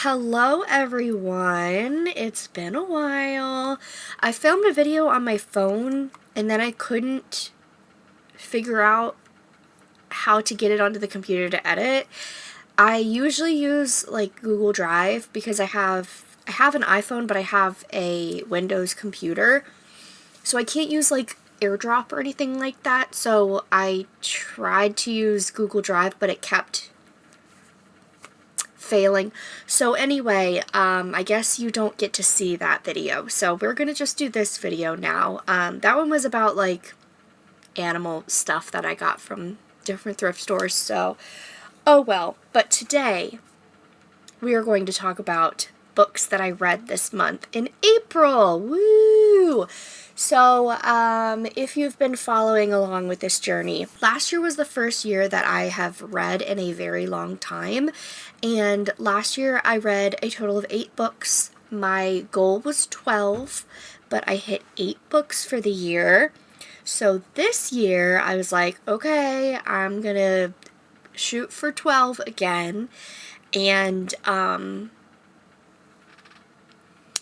Hello everyone, it's been a while. I filmed a video on my phone and then I couldn't figure out how to get it onto the computer to edit. I usually use like Google Drive because I have an iPhone, but I have a Windows computer. So I can't use like AirDrop or anything like that. So I tried to use Google Drive, but it kept failing. So anyway, I guess you don't get to see that video. So we're gonna just do this video now. That one was about like animal stuff that I got from different thrift stores. So, oh well. But today we are going to talk about books that I read this month in April. Woo! So, if you've been following along with this journey, last year was the first year that I have read in a very long time, and last year I read a total of 8 books. My goal was 12, but I hit 8 books for the year. So this year I was like, okay, I'm gonna shoot for 12 again, and,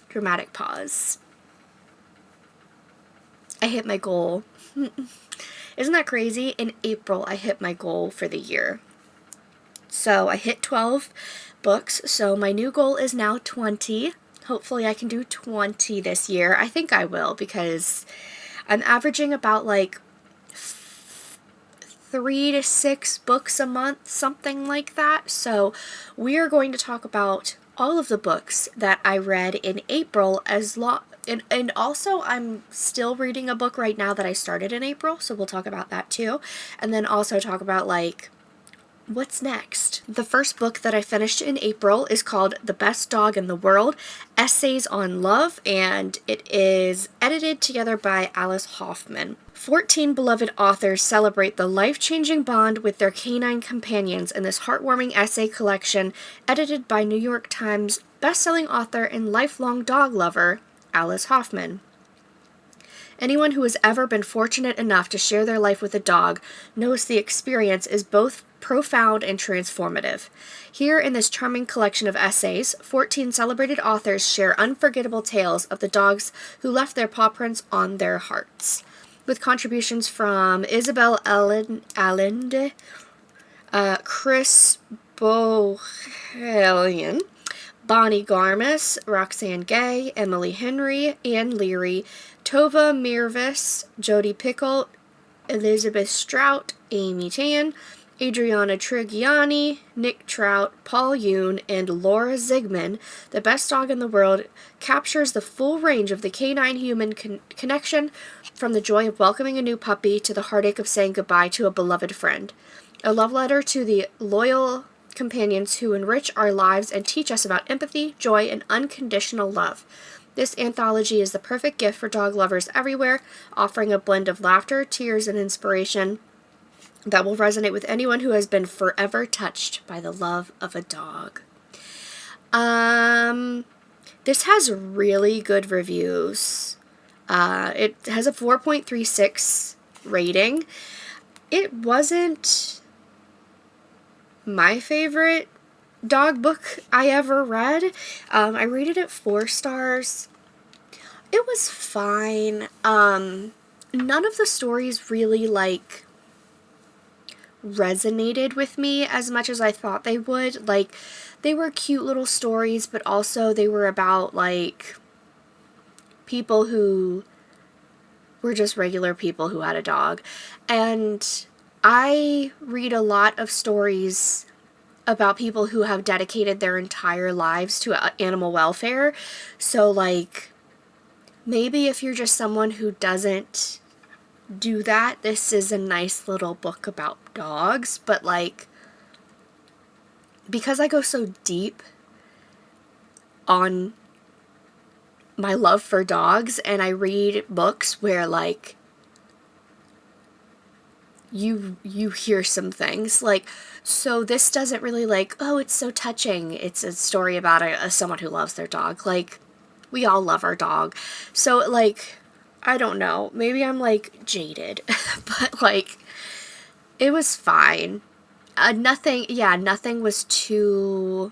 dramatic pause. I hit my goal. Isn't that crazy? In April, I hit my goal for the year. So I hit 12 books, so my new goal is now 20. Hopefully I can do 20 this year. I think I will because I'm averaging about like 3 to 6 books a month, something like that. So we are going to talk about all of the books that I read in April and also I'm still reading a book right now that I started in April, so we'll talk about that too. And then also talk about like what's next. The first book that I finished in April is called The Best Dog in the World: Essays on Love, and it is edited together by Alice Hoffman. 14 beloved authors celebrate the life-changing bond with their canine companions in this heartwarming essay collection edited by New York Times bestselling author and lifelong dog lover Alice Hoffman. Anyone who has ever been fortunate enough to share their life with a dog knows the experience is both profound and transformative. Here in this charming collection of essays, 14 celebrated authors share unforgettable tales of the dogs who left their paw prints on their hearts. With contributions from Isabel Allende, Chris Bohjalian, Bonnie Garmus, Roxane Gay, Emily Henry, Anne Leary, Tova Mirvis, Jodi Picoult, Elizabeth Strout, Amy Tan, Adriana Trigiani, Nick Trout, Paul Yoon, and Laura Zigman, The Best Dog in the World captures the full range of the canine-human connection, from the joy of welcoming a new puppy to the heartache of saying goodbye to a beloved friend. A love letter to the loyal companions who enrich our lives and teach us about empathy, joy, and unconditional love. This anthology is the perfect gift for dog lovers everywhere, offering a blend of laughter, tears, and inspiration that will resonate with anyone who has been forever touched by the love of a dog. This has really good reviews. It has a 4.36 rating. It wasn't my favorite dog book I ever read. I rated it 4 stars. It was fine. None of the stories really like resonated with me as much as I thought they would. Like, they were cute little stories, but also they were about like people who were just regular people who had a dog. And I read a lot of stories about people who have dedicated their entire lives to animal welfare. So, like, maybe if you're just someone who doesn't do that, this is a nice little book about dogs. But, like, because I go so deep on my love for dogs and I read books where, like, you hear some things, like, so this doesn't really like, oh, it's so touching. It's a story about someone who loves their dog. Like, we all love our dog. So, like, I don't know. Maybe I'm, like, jaded. But, like, it was fine. Nothing was too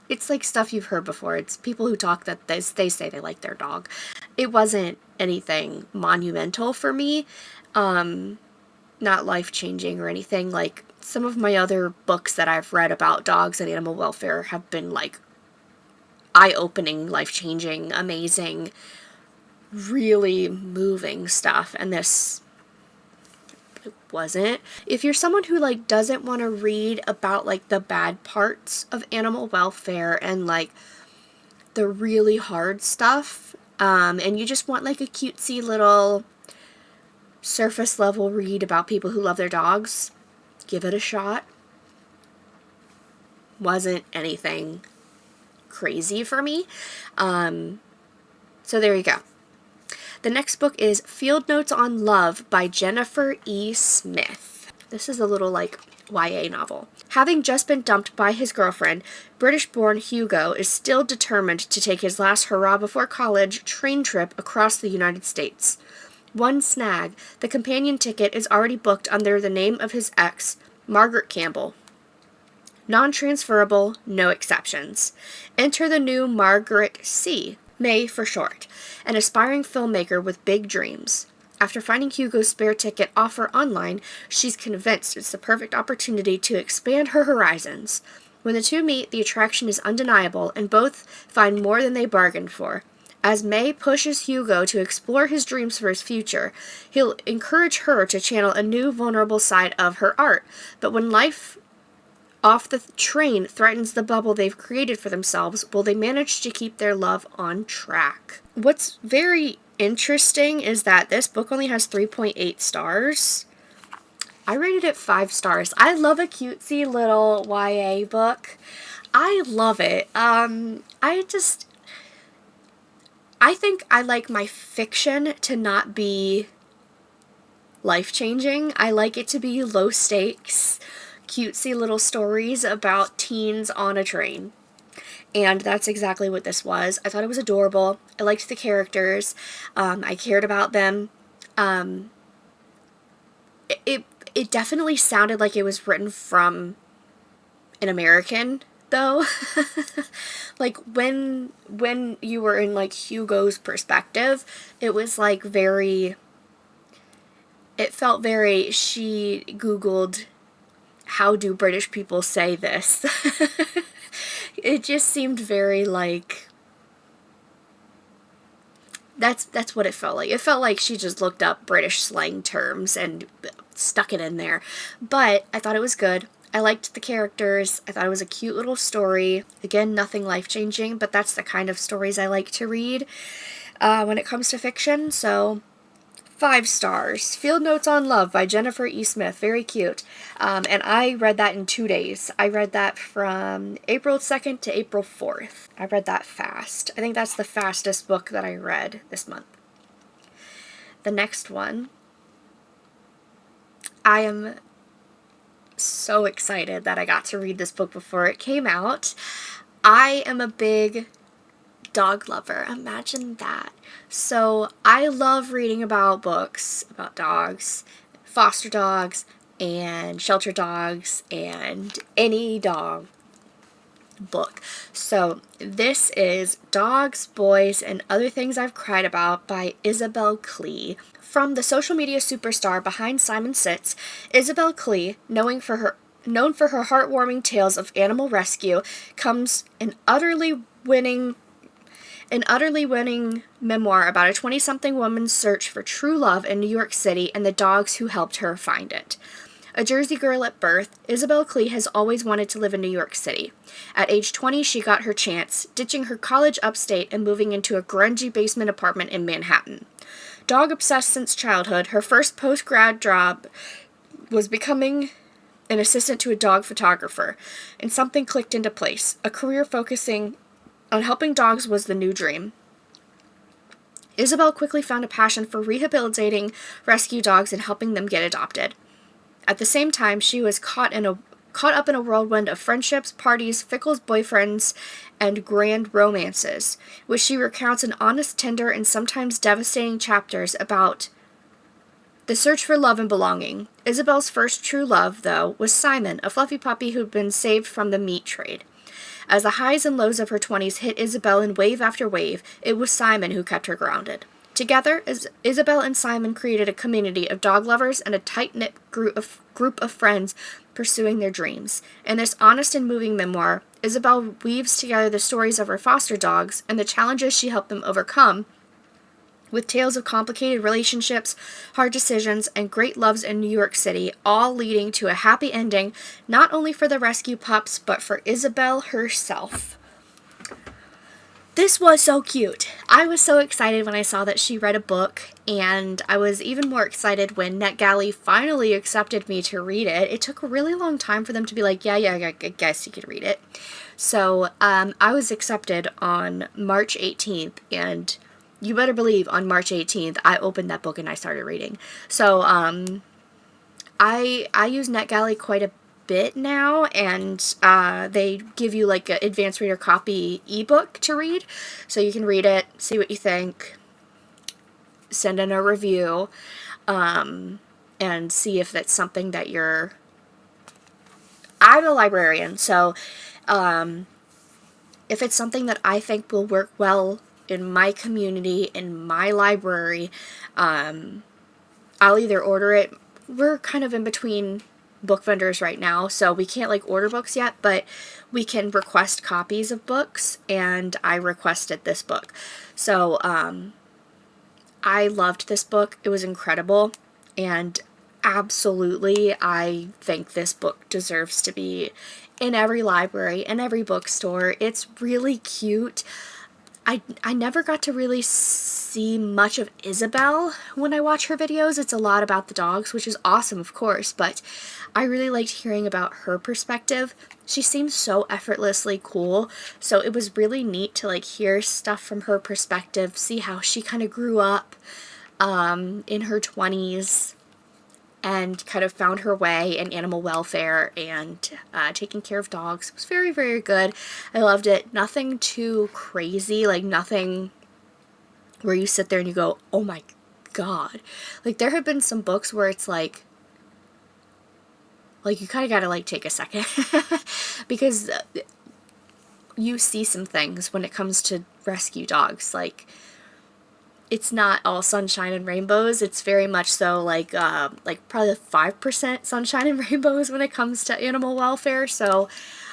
it's like stuff you've heard before. It's people who talk that they say they like their dog. It wasn't anything monumental for me, not life-changing or anything. Like, some of my other books that I've read about dogs and animal welfare have been, like, eye-opening, life-changing, amazing, really moving stuff, and this wasn't. If you're someone who, like, doesn't want to read about, like, the bad parts of animal welfare and, like, the really hard stuff, and you just want, like, a cutesy little surface level read about people who love their dogs, give it a shot. Wasn't anything crazy for me. So there you go. The next book is Field Notes on Love by Jennifer E. Smith. This is a little, like, YA novel. Having just been dumped by his girlfriend, British-born Hugo is still determined to take his last hurrah before college train trip across the United States. One snag: the companion ticket is already booked under the name of his ex, Margaret Campbell. Non-transferable, no exceptions. Enter the new Margaret C., May for short, an aspiring filmmaker with big dreams. After finding Hugo's spare ticket offer online, she's convinced it's the perfect opportunity to expand her horizons. When the two meet, the attraction is undeniable, and both find more than they bargained for. As May pushes Hugo to explore his dreams for his future, he'll encourage her to channel a new vulnerable side of her art. But when life off the train threatens the bubble they've created for themselves, will they manage to keep their love on track? What's very interesting is that this book only has 3.8 stars. I rated it 5 stars. I love a cutesy little YA book. I love it. I think I like my fiction to not be life-changing. I like it to be low stakes, cutesy little stories about teens on a train. And that's exactly what this was. I thought it was adorable. I liked the characters. I cared about them. It definitely sounded like it was written from an American, though. Like, when you were in, like, Hugo's perspective, it was, like, very... It felt very... She Googled, how do British people say this? It just seemed very, like... That's what it felt like. It felt like she just looked up British slang terms and stuck it in there. But I thought it was good. I liked the characters. I thought it was a cute little story. Again, nothing life-changing, but that's the kind of stories I like to read when it comes to fiction. So, 5 stars. Field Notes on Love by Jennifer E. Smith. Very cute. And I read that in 2 days. I read that from April 2nd to April 4th. I read that fast. I think that's the fastest book that I read this month. The next one, I am so excited that I got to read this book before it came out. I am a big dog lover. Imagine that. So I love reading about books about dogs, foster dogs, and shelter dogs, and any dog book. So this is Dogs, Boys, and Other Things I've Cried About by Isabel Klee. From the social media superstar behind Simon Sitz, Isabel Klee, known for her heartwarming tales of animal rescue, comes an utterly winning memoir about a 20-something woman's search for true love in New York City and the dogs who helped her find it. A Jersey girl at birth, Isabel Klee has always wanted to live in New York City. At age 20, she got her chance, ditching her college upstate and moving into a grungy basement apartment in Manhattan. Dog-obsessed since childhood, her first post-grad job was becoming an assistant to a dog photographer, and something clicked into place. A career focusing on helping dogs was the new dream. Isabel quickly found a passion for rehabilitating rescue dogs and helping them get adopted. At the same time, she was caught up in a whirlwind of friendships, parties, fickle boyfriends, and grand romances, which she recounts in honest, tender, and sometimes devastating chapters about the search for love and belonging. Isabel's first true love, though, was Simon, a fluffy puppy who'd been saved from the meat trade. As the highs and lows of her 20s hit Isabel in wave after wave, it was Simon who kept her grounded. Together, Isabel and Simon created a community of dog lovers and a tight-knit group of friends pursuing their dreams. In this honest and moving memoir, Isabel weaves together the stories of her foster dogs and the challenges she helped them overcome, with tales of complicated relationships, hard decisions, and great loves in New York City, all leading to a happy ending, not only for the rescue pups, but for Isabel herself. This was so cute. I was so excited when I saw that she read a book, and I was even more excited when NetGalley finally accepted me to read it. It took a really long time for them to be like, yeah, I guess you could read it. So I was accepted on March 18th, and you better believe on March 18th, I opened that book and I started reading. So I use NetGalley quite a bit now, and they give you like an advanced reader copy ebook to read, so you can read it, see what you think, send in a review, and see if that's something that you're... I'm a librarian, so if it's something that I think will work well in my community, in my library, I'll either order it. We're kind of in between book vendors right now, so we can't like order books yet, but we can request copies of books, and I requested this book. So I loved this book. It was incredible, and absolutely I think this book deserves to be in every library, in every bookstore. It's really cute. I never got to really see much of Isabel when I watch her videos. It's a lot about the dogs, which is awesome, of course, but I really liked hearing about her perspective. She seems so effortlessly cool, so it was really neat to like hear stuff from her perspective, see how she kind of grew up in her 20s and kind of found her way in animal welfare and taking care of dogs. It was very, very good. I loved it. Nothing too crazy, like nothing where you sit there and you go, oh my god. Like there have been some books where it's like you kind of gotta like take a second because you see some things when it comes to rescue dogs. Like it's not all sunshine and rainbows. It's very much so like probably 5% sunshine and rainbows when it comes to animal welfare. So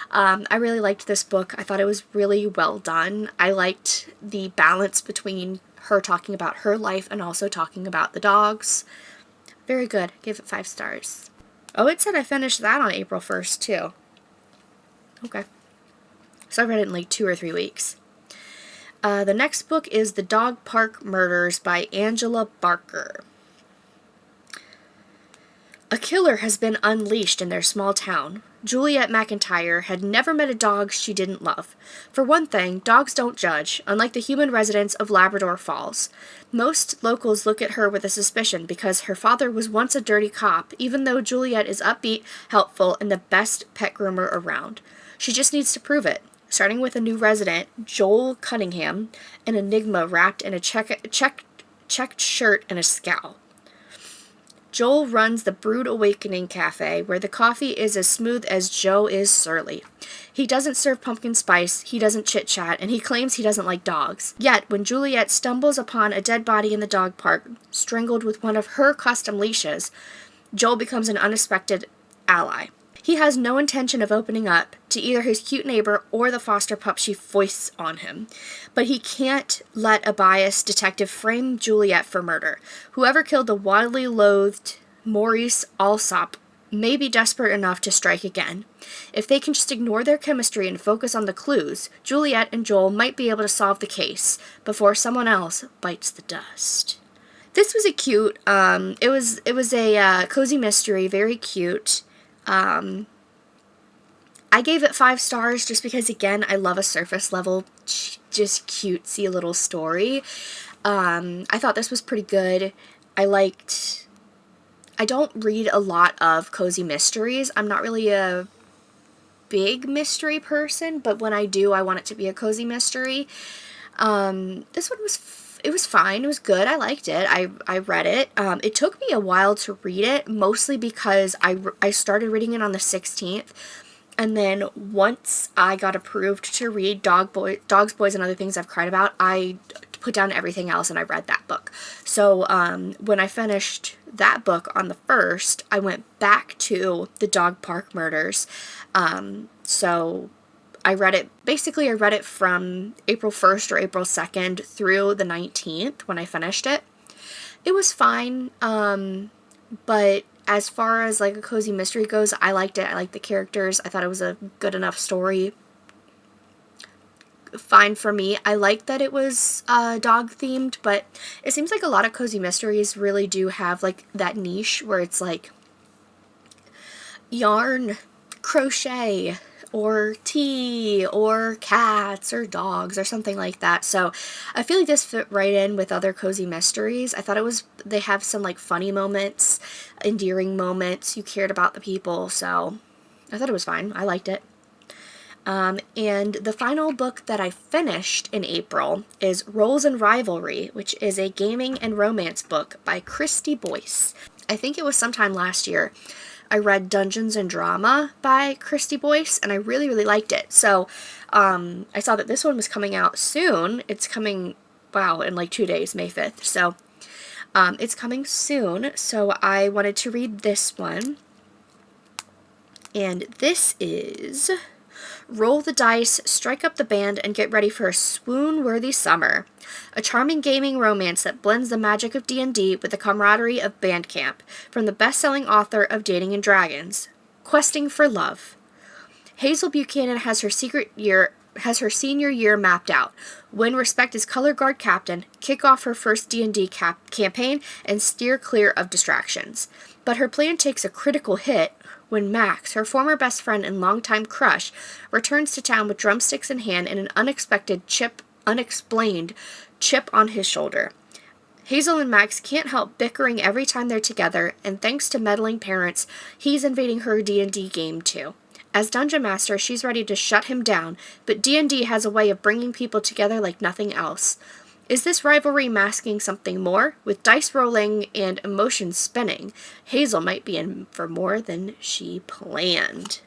I really liked this book. I thought it was really well done. I liked the balance between her talking about her life and also talking about the dogs. Very good. Give it 5 stars. Oh, it said I finished that on April 1st too. Okay. So I read it in like 2 or 3 weeks. The next book is The Dog Park Murders by Angela Barker. A killer has been unleashed in their small town. Juliet McIntyre had never met a dog she didn't love. For one thing, dogs don't judge, unlike the human residents of Labrador Falls. Most locals look at her with a suspicion because her father was once a dirty cop, even though Juliet is upbeat, helpful, and the best pet groomer around. She just needs to prove it. Starting with a new resident, Joel Cunningham, an enigma wrapped in a checked shirt and a scowl. Joel runs the Brood Awakening Cafe, where the coffee is as smooth as Joe is surly. He doesn't serve pumpkin spice, he doesn't chit-chat, and he claims he doesn't like dogs. Yet, when Juliet stumbles upon a dead body in the dog park, strangled with one of her custom leashes, Joel becomes an unexpected ally. He has no intention of opening up to either his cute neighbor or the foster pup she foists on him. But he can't let a biased detective frame Juliet for murder. Whoever killed the widely loathed Maurice Alsop may be desperate enough to strike again. If they can just ignore their chemistry and focus on the clues, Juliet and Joel might be able to solve the case before someone else bites the dust. This was a cute, it was a cozy mystery, very cute. I gave it 5 stars just because, again, I love a surface level, just cutesy little story. I thought this was pretty good. I don't read a lot of cozy mysteries. I'm not really a big mystery person, but when I do, I want it to be a cozy mystery. This one was fine. It was good. I liked it. I read it. It took me a while to read it, mostly because I started reading it on the 16th, And then once I got approved to read Dogs, Boys, and Other Things I've Cried About, I put down everything else and I read that book. So when I finished that book on the 1st, I went back to the Dog Park Murders. So I read it from April 1st or April 2nd through the 19th when I finished it. It was fine, but as far as like a cozy mystery goes, I liked it. I liked the characters. I thought it was a good enough story. Fine for me. I liked that it was dog themed, but it seems like a lot of cozy mysteries really do have like that niche where it's like yarn, crochet, or tea, or cats, or dogs, or something like that. So I feel like this fit right in with other cozy mysteries. I thought they have some like funny moments, endearing moments. You cared about the people, so I thought it was fine. I liked it. And the final book that I finished in April is Roles and Rivalry, which is a gaming and romance book by Christy Boyce. I think it was sometime last year. I read Dungeons and Drama by Christy Boyce, and I really, really liked it. So I saw that this one was coming out soon. It's coming, in like 2 days, May 5th. So it's coming soon, so I wanted to read this one. And this is Roll the Dice, Strike Up the Band, and Get Ready for a Swoon-Worthy Summer. A charming gaming romance that blends the magic of D&D with the camaraderie of band camp, from the best-selling author of Dating and Dragons, Questing for Love. Hazel Buchanan has her senior year mapped out, win respect as color guard captain, kick off her first D&D campaign, and steer clear of distractions. But her plan takes a critical hit when Max, her former best friend and longtime crush, returns to town with drumsticks in hand and an unexplained chip on his shoulder. Hazel and Max can't help bickering every time they're together, and thanks to meddling parents, he's invading her D&D game too. As Dungeon Master, she's ready to shut him down, but D&D has a way of bringing people together like nothing else. Is this rivalry masking something more? With dice rolling and emotions spinning, Hazel might be in for more than she planned.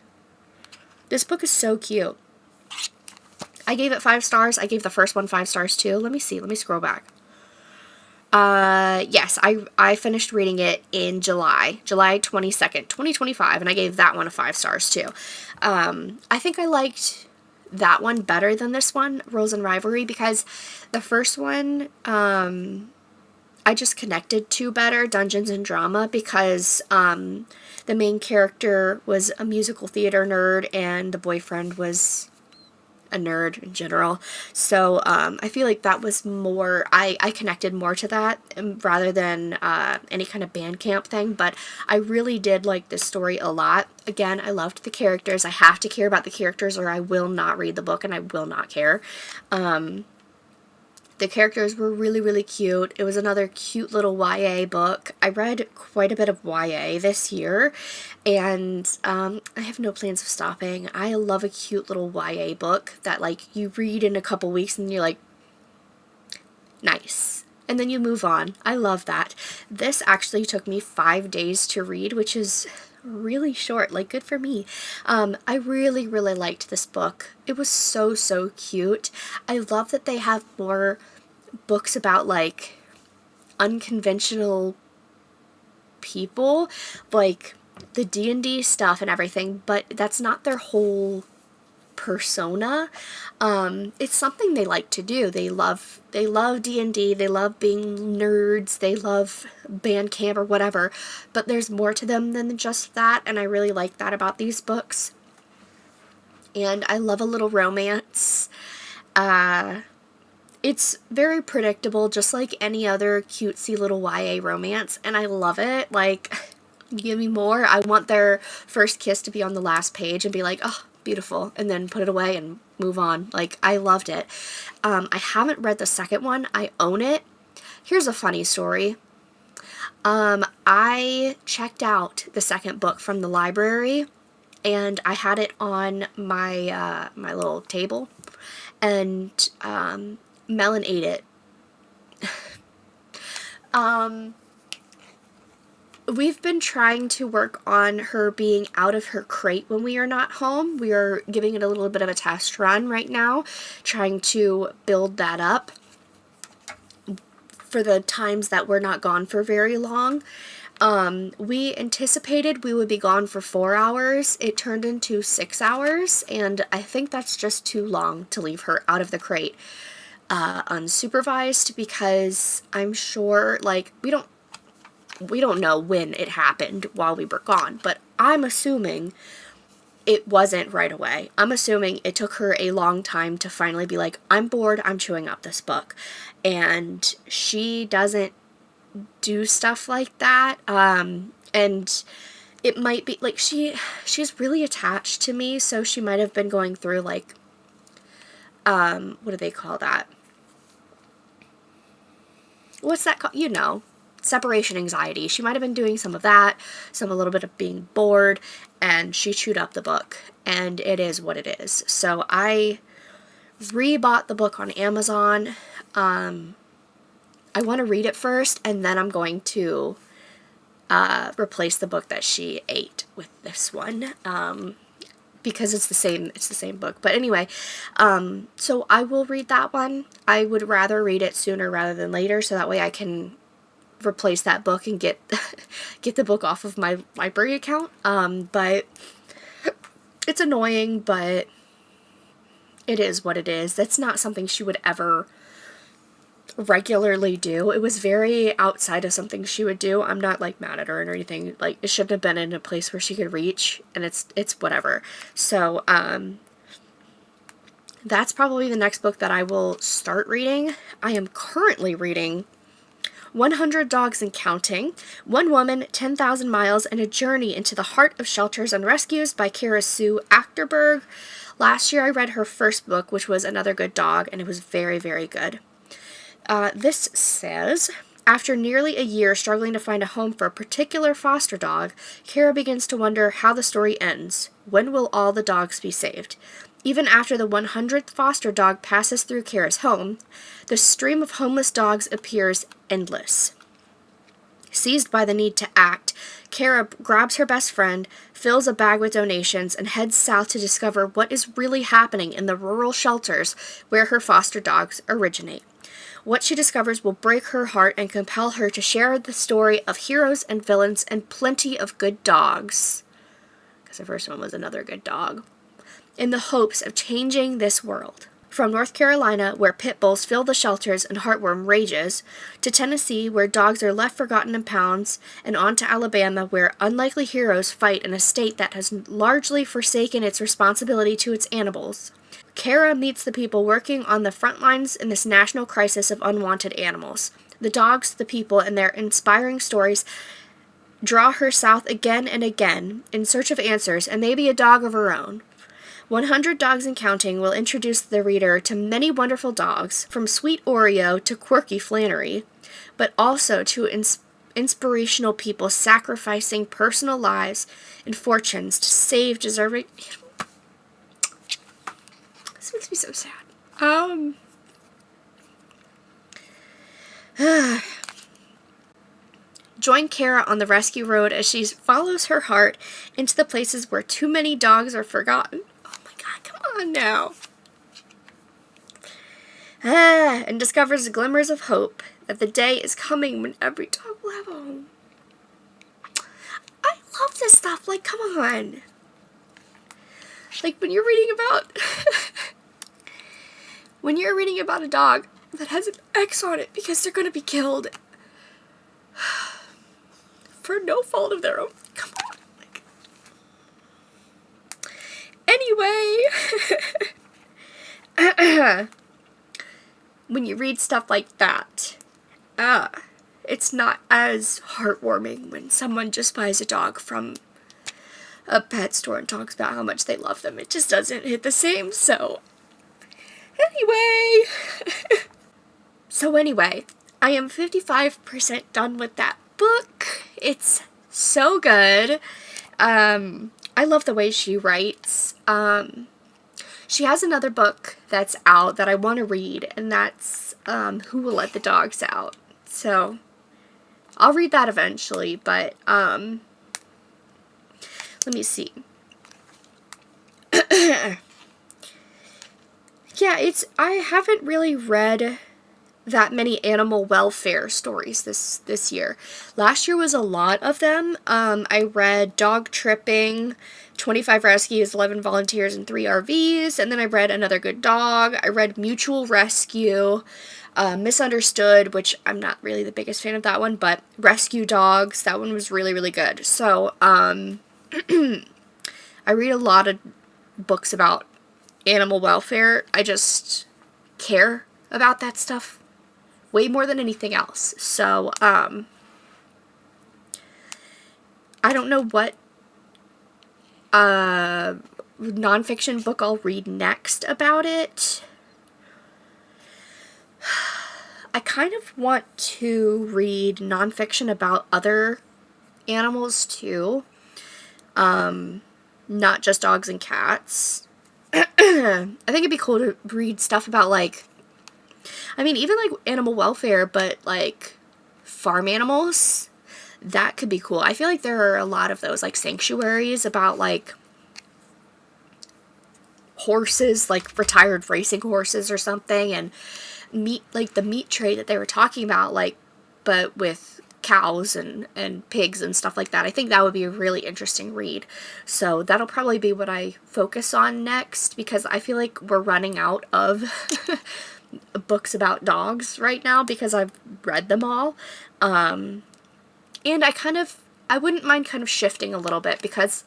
This book is so cute. I gave it 5 stars. I gave the first one 5 stars too. Let me see. Let me scroll back. Yes, I finished reading it in July 22nd, 2025, and I gave that one a 5 stars too. I think I liked that one better than this one, Roles and Rivalry, because the first one, I just connected to better, Dungeons and Drama, because, the main character was a musical theater nerd, and the boyfriend was a nerd in general. So I feel like that was more, I connected more to that rather than any kind of band camp thing, but I really did like this story a lot. Again, I loved the characters. I have to care about the characters or I will not read the book and I will not care. The characters were really, really cute. It was another cute little YA book. I read quite a bit of YA this year, and I have no plans of stopping. I love a cute little YA book that, like, you read in a couple weeks and you're like, nice. And then you move on. I love that. This actually took me 5 days to read, which is really short, like, good for me. I really, really liked this book. It was so, so cute. I love that they have more books about, like, unconventional people, like the D&D stuff and everything, but that's not their whole persona. It's something they like to do. They love D&D, they love being nerds, they love band camp or whatever, but there's more to them than just that, and I really like that about these books. And I love a little romance. It's very predictable, just like any other cutesy little YA romance, and I love it. Like, give me more. I want their first kiss to be on the last page and be like, oh, beautiful, and then put it away and move on. Like, I loved it. I haven't read the second one. I own it. Here's a funny story. I checked out the second book from the library, and I had it on my my little table, and Melon ate it. we've been trying to work on her being out of her crate when we are not home. We are giving it a little bit of a test run right now, trying to build that up for the times that we're not gone for very long. We anticipated we would be gone for 4 hours. It turned into 6 hours, and I think that's just too long to leave her out of the crate unsupervised, because I'm sure, like, we don't know when it happened while we were gone, but I'm assuming it wasn't right away. I'm assuming it took her a long time to finally be like, I'm bored, I'm chewing up this book. And she doesn't do stuff like that. And it might be like she's really attached to me, so she might have been going through like what do they call that? What's that called? You know, separation anxiety. She might have been doing some of that, a little bit of being bored, and she chewed up the book, and it is what it is. So I rebought the book on Amazon. I want to read it first, and then I'm going to replace the book that she ate with this one, because it's the same book. But anyway, so I will read that one. I would rather read it sooner rather than later, so that way I can replace that book and get the book off of my library account. But it's annoying, but it is what it is. That's not something she would ever regularly do. It was very outside of something she would do. I'm not like mad at her or anything. Like, it shouldn't have been in a place where she could reach, and it's whatever. So that's probably the next book that I will start reading. I am currently reading 100 Dogs and Counting, One Woman, 10,000 Miles, and a Journey into the Heart of Shelters and Rescues by Kara Sue Achterberg. Last year I read her first book, which was Another Good Dog, and it was very, very good. This says, after nearly a year struggling to find a home for a particular foster dog, Kara begins to wonder how the story ends. When will all the dogs be saved? Even after the 100th foster dog passes through Kara's home, the stream of homeless dogs appears endless. Seized by the need to act, Kara grabs her best friend, fills a bag with donations, and heads south to discover what is really happening in the rural shelters where her foster dogs originate. What she discovers will break her heart and compel her to share the story of heroes and villains and plenty of good dogs, because the first one was Another Good Dog, in the hopes of changing this world. From North Carolina, where pit bulls fill the shelters and heartworm rages, to Tennessee, where dogs are left forgotten in pounds, and on to Alabama, where unlikely heroes fight in a state that has largely forsaken its responsibility to its animals. Kara meets the people working on the front lines in this national crisis of unwanted animals. The dogs, the people, and their inspiring stories draw her south again and again in search of answers and maybe a dog of her own. 100 Dogs and Counting will introduce the reader to many wonderful dogs, from sweet Oreo to quirky Flannery, but also to inspirational people sacrificing personal lives and fortunes to save deserving... This makes me so sad. Join Kara on the rescue road as she follows her heart into the places where too many dogs are forgotten. Oh my god, come on now. And discovers glimmers of hope that the day is coming when every dog will have a home. I love this stuff. Like, come on. Like, when you're reading about... when you're reading about a dog that has an X on it because they're going to be killed for no fault of their own. Come on. Like, anyway, when you read stuff like that, it's not as heartwarming when someone just buys a dog from a pet store and talks about how much they love them. It just doesn't hit the same, so... Anyway, I am 55% done with that book. It's so good. I love the way she writes. She has another book that's out that I want to read, and that's Who Will Let the Dogs Out. So, I'll read that eventually, but let me see. Yeah, I haven't really read that many animal welfare stories this year. Last year was a lot of them. I read Dog Tripping, 25 Rescues, 11 Volunteers, and 3 RVs, and then I read Another Good Dog. I read Mutual Rescue, Misunderstood, which I'm not really the biggest fan of that one, but Rescue Dogs, that one was really, really good. So, I read a lot of books about animal welfare. I just care about that stuff way more than anything else. So, I don't know what nonfiction book I'll read next about it. I kind of want to read nonfiction about other animals too. Not just dogs and cats. I think it'd be cool to read stuff about, like, I mean, even like animal welfare, but like farm animals. That could be cool. I feel like there are a lot of those, like, sanctuaries about, like, horses, like retired racing horses or something, and meat, like the meat trade that they were talking about, like, but with cows and pigs and stuff like that. I think that would be a really interesting read. So that'll probably be what I focus on next, because I feel like we're running out of books about dogs right now because I've read them all. And I wouldn't mind kind of shifting a little bit, because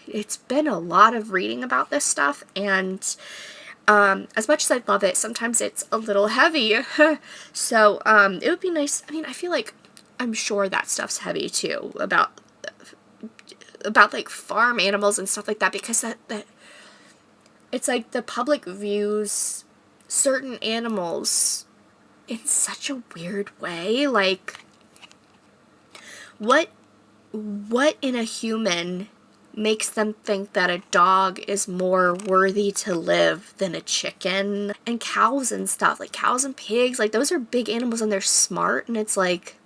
it's been a lot of reading about this stuff, and as much as I love it, sometimes it's a little heavy. So, it would be nice. I mean, I feel like I'm sure that stuff's heavy too, about like farm animals and stuff like that, because that it's like the public views certain animals in such a weird way. Like, what in a human makes them think that a dog is more worthy to live than a chicken? And cows and stuff, like cows and pigs, like those are big animals and they're smart, and it's like,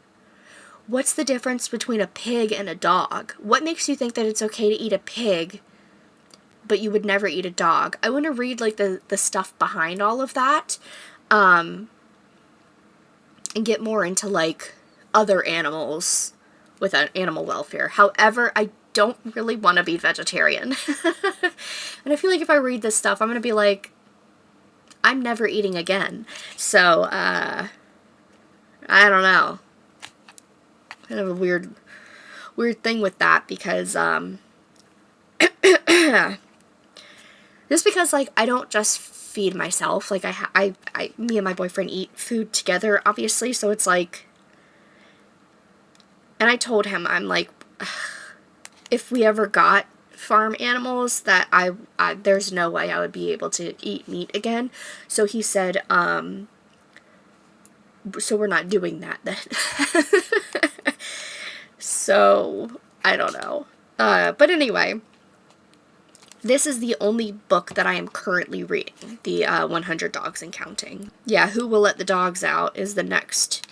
what's the difference between a pig and a dog? What makes you think that it's okay to eat a pig but you would never eat a dog? I want to read, like, the stuff behind all of that, and get more into, like, other animals with animal welfare. However, I don't really want to be vegetarian. And I feel like if I read this stuff, I'm going to be like, I'm never eating again. So, I don't know. Kind of a weird thing with that, because, just because, like, I don't just feed myself. Like, me and my boyfriend eat food together, obviously, so it's like, and I told him, I'm like, if we ever got farm animals, that I there's no way I would be able to eat meat again. So he said, so we're not doing that then. So, I don't know. But anyway, this is the only book that I am currently reading, the 100 Dogs and Counting. Yeah, Who Will Let the Dogs Out is the next.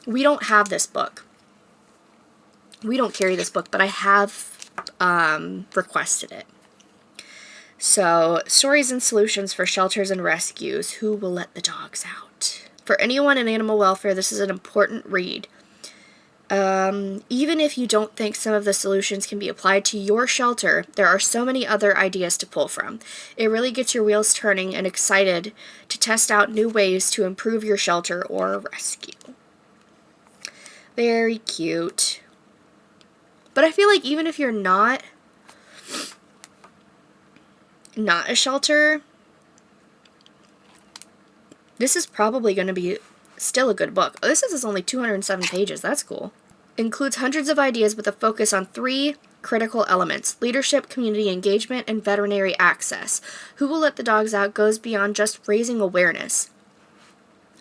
We don't have this book. We don't carry this book, but I have requested it. So, Stories and Solutions for Shelters and Rescues, Who Will Let the Dogs Out? For anyone in animal welfare, this is an important read. Even if you don't think some of the solutions can be applied to your shelter, there are so many other ideas to pull from. It really gets your wheels turning and excited to test out new ways to improve your shelter or rescue. Very cute. But I feel like even if you're not a shelter, this is probably going to be still a good book. Oh, this is only 207 pages. That's cool. Includes hundreds of ideas with a focus on 3 critical elements: leadership, community engagement, and veterinary access. Who Will Let the Dogs Out goes beyond just raising awareness.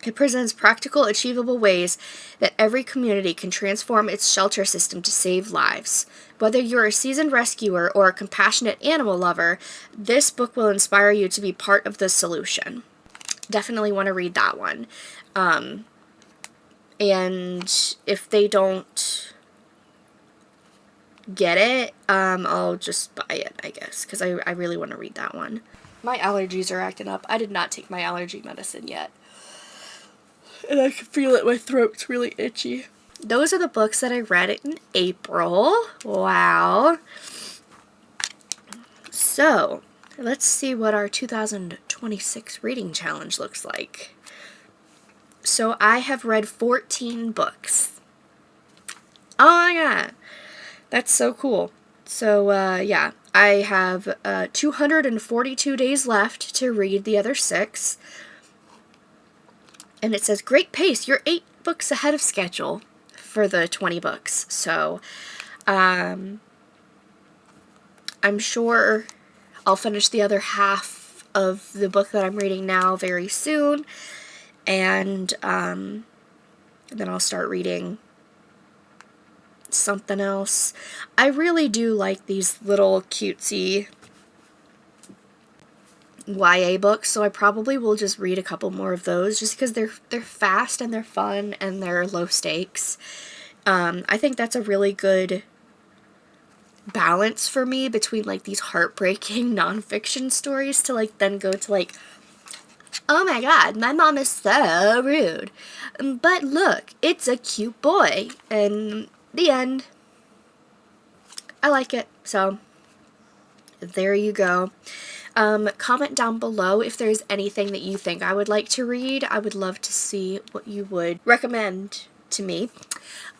It presents practical, achievable ways that every community can transform its shelter system to save lives. Whether you're a seasoned rescuer or a compassionate animal lover, this book will inspire you to be part of the solution. Definitely want to read that one. And if they don't get it, I'll just buy it, I guess, because I really want to read that one. My allergies are acting up. I did not take my allergy medicine yet. And I can feel it. My throat's really itchy. Those are the books that I read in April. Wow. So, let's see what our 2026 reading challenge looks like. So, I have read 14 books. Oh my god. That's so cool. So, yeah. I have 242 days left to read the other 6. And it says, great pace, you're 8 books ahead of schedule for the 20 books. So, I'm sure I'll finish the other half of the book that I'm reading now very soon. And then I'll start reading something else. I really do like these little cutesy YA books, so I probably will just read a couple more of those just because they're fast and they're fun and they're low stakes. I think that's a really good balance for me between like these heartbreaking nonfiction stories to like then go to like, oh my god, my mom is so rude, but look, it's a cute boy, and the end. I like it, so there you go. Comment down below if there's anything that you think I would like to read. I would love to see what you would recommend to me.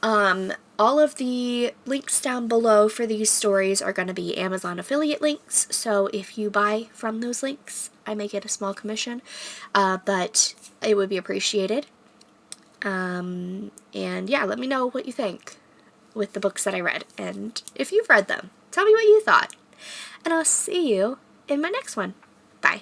All of the links down below for these stories are going to be Amazon affiliate links, so if you buy from those links, I may get a small commission, but it would be appreciated. And yeah, let me know what you think with the books that I read, and if you've read them, tell me what you thought. And I'll see you in my next one. Bye.